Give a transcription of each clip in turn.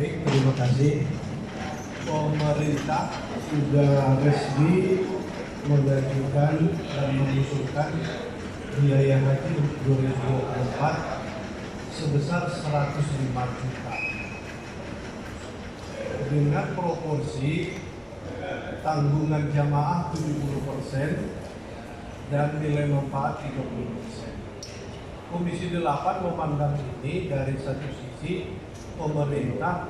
Baik, terima kasih. Pemerintah sudah resmi mengajukan dan mengusulkan biaya haji 2024 sebesar 105 juta dengan proporsi tanggungan jamaah 70% dan nilai manfaat 30%. Komisi 8 memandang ini dari satu sisi pemerintah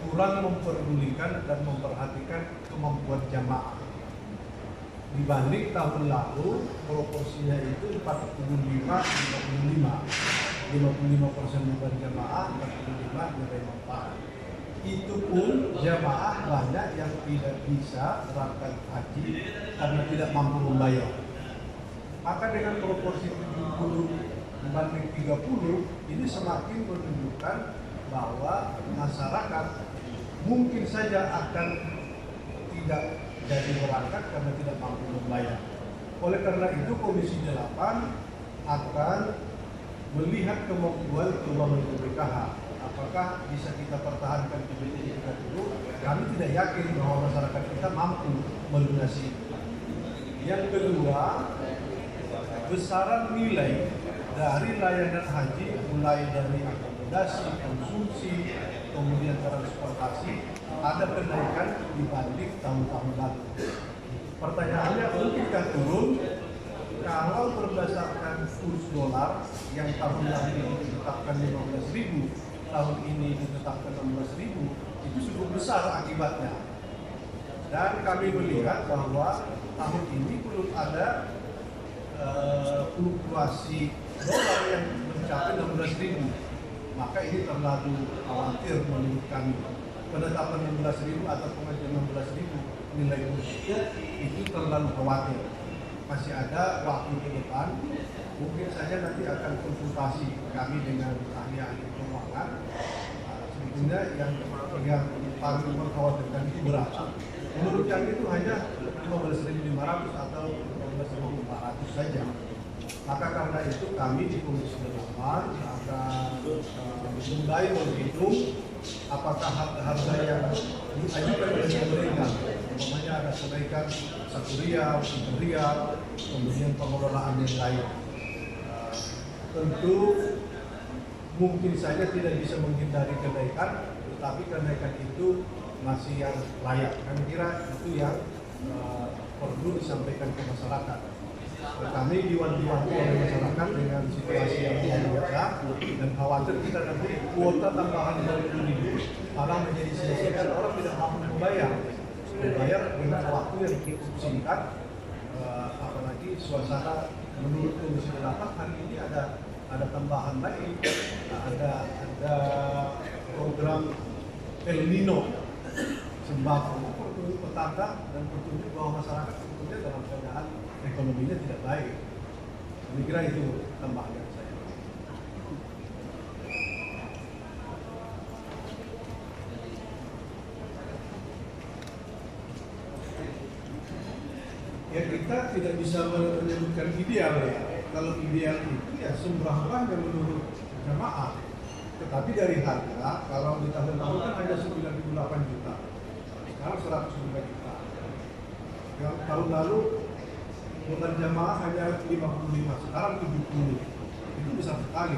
kurang memperdulikan dan memperhatikan kemampuan jamaah. Dibanding tahun lalu, proporsinya itu 45-55. 55% beban jamaah, 45% nilai manfaat. Itu pun jamaah banyak yang tidak bisa berangkat haji karena tidak mampu membayar. Maka dengan proporsi 70 dibanding 30, ini semakin menunjukkan bahwa masyarakat mungkin saja akan tidak jadi berangkat karena tidak mampu membayar. Oleh karena itu Komisi 8 akan melihat kemampuan keuangan BPKH. Apakah bisa kita pertahankan di BPKH dulu? Kami tidak yakin bahwa masyarakat kita mampu melunasi. Yang kedua, besaran nilai dari layanan haji mulai dari akomodasi, konsumsi, kemudian transportasi ada kenaikan dibanding tahun-tahun lalu. Pertanyaannya, mungkinkah turun? Kalau berdasarkan kurs dolar yang tahun lalu ditetapkan 15.000, tahun ini ditetapkan 16.000, itu cukup besar akibatnya. Dan kami melihat bahwa tahun ini belum ada fluktuasi dolar yang mencapai 16.000. Maka ini terlalu khawatir menurut kami. Penetapan 16.000 atau pengajuan 16.000 nilai kurs itu terlalu khawatir. Masih ada waktu ke depan, mungkin saja nanti akan konsultasi kami dengan ahli-ahli keuangan. Sebetulnya yang paling mengkhawatirkan itu berapa? Menurut kami itu hanya 15.500 atau 15.400 saja. Maka karena itu kami di Komisi 8 akan mulai menghitung apakah harga yang diajukan oleh pemerintah, umpamanya ada kenaikan 1 rial, 3 rial, kemudian pengelolaan yang lain. Tentu mungkin saja tidak bisa menghindari kenaikan, tetapi kenaikan itu masih yang layak. Kami kira itu yang perlu disampaikan ke masyarakat. Kami diwanti-wanti oleh masyarakat dengan situasi yang biasa dan khawatir kita nanti kuota tambahan 20.000 malah menjadi sia-sia dan orang tidak mampu membayar dengan waktu yang cukup singkat. Apalagi suasana menurut Komisi 8 hari ini ada tambahan lagi, ada program El Nino sembako, petanda dan petunjuk bahwa masyarakat sebetulnya dalam keadaan ekonominya tidak baik. Saya kira itu tambahan saya. Ya, kita tidak bisa menyebutkan ideal ya. Kalau ideal itu ya semurah-murahnya menurut jamaah. Tetapi dari harga, kalau di tahun lalu kan hanya 98 juta, sekarang 105 juta. Yang tahun lalu beban jamaah hanya 55, sekarang 70. Itu besar sekali.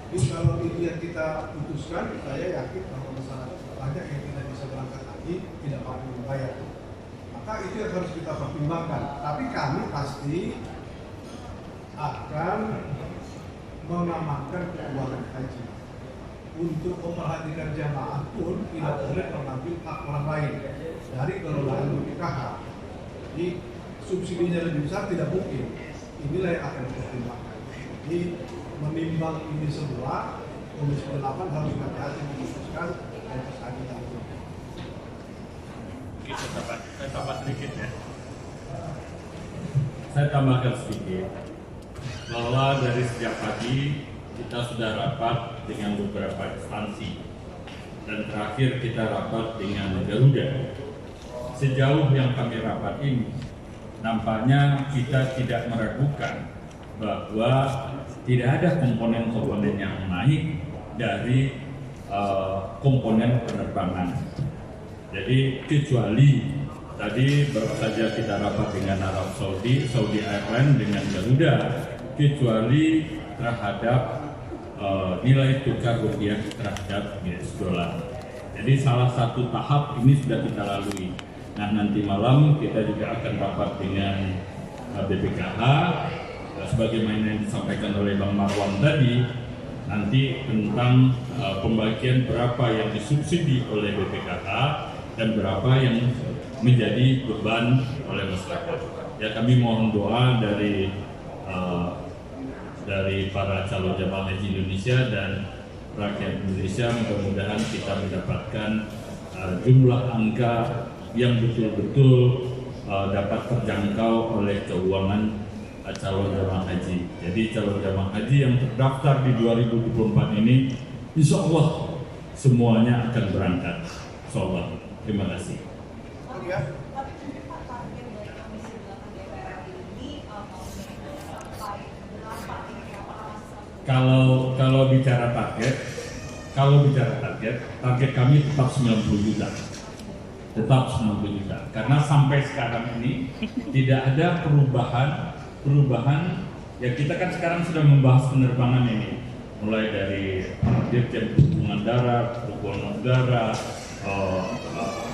Jadi kalau itu yang kita putuskan, saya yakin bahwa masyarakat banyak yang tidak bisa berangkat haji, tidak mampu membayar. Maka itu yang harus kita pertimbangkan. Tapi kami pasti akan mengamankan keuangan haji. Untuk memperhatikan jamaah pun tidak boleh mengambil hak orang lain dari kelolaan BPKH. Jadi subsidinya lebih besar tidak mungkin. Inilah yang akan dipertimbangkan. Jadi menimbang ini semua, Komisi 8 harus hati-hati memutuskan proses haji tahun ini. Saya tambah sedikit ya. Saya tambahkan sedikit bahwa dari sejak pagi kita sudah rapat dengan beberapa instansi dan terakhir kita rapat dengan Garuda. Sejauh yang kami rapat ini, nampaknya kita tidak meragukan bahwa tidak ada komponen-komponen yang naik dari komponen penerbangan. Jadi kecuali tadi baru saja kita rapat dengan Arab Saudi, Saudi Airlines dengan Garuda, kecuali terhadap nilai tukar rupiah terhadap US dollar. Jadi salah satu tahap ini sudah kita lalui. Nah, nanti malam kita juga akan rapat dengan BPKH sebagaimana yang disampaikan oleh Bang Marwan tadi, nanti tentang pembagian berapa yang disubsidi oleh BPKH dan berapa yang menjadi beban oleh masyarakat. Ya, kami mohon doa dari para calon jemaah haji Indonesia dan rakyat Indonesia, mudah-mudahan kita mendapatkan jumlah angka yang betul-betul dapat terjangkau oleh keuangan calon jemaah haji. Jadi calon jemaah haji yang terdaftar di 2024 ini, insya Allah semuanya akan berangkat. Insya Allah. Terima kasih. Kalau bicara target, target kami tetap 90 juta. Tetap 90 juta. Karena sampai sekarang ini tidak ada perubahan. Ya, kita kan sekarang sudah membahas penerbangan ini, mulai dari Dirjen Perhubungan Darat, Perhubungan Udara,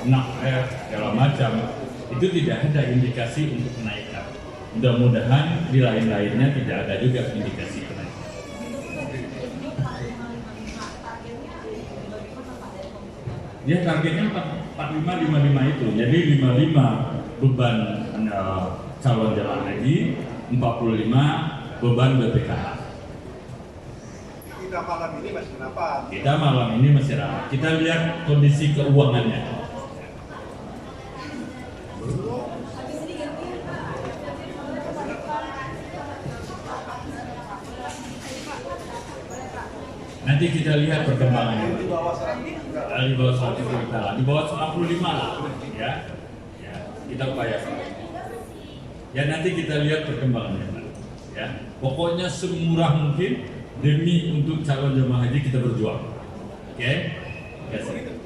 NAF, segala macam. Itu tidak ada indikasi untuk kenaikan. Mudah-mudahan di lain-lainnya tidak ada juga indikasi kenaikan. Ya, targetnya 45-55 itu. Jadi 55 beban calon jemaah haji, 45 beban BPKH. Kita malam ini masih rapat. Kita lihat kondisi keuangannya. Nanti kita lihat perkembangannya. Di bawah 100 juta. Di bawah 95 lah, ya. Kita upayakan. Ya, nanti kita lihat perkembangannya, Pak. Ya, pokoknya semurah mungkin demi untuk calon jemaah haji kita berjuang. Oke? Terima kasih.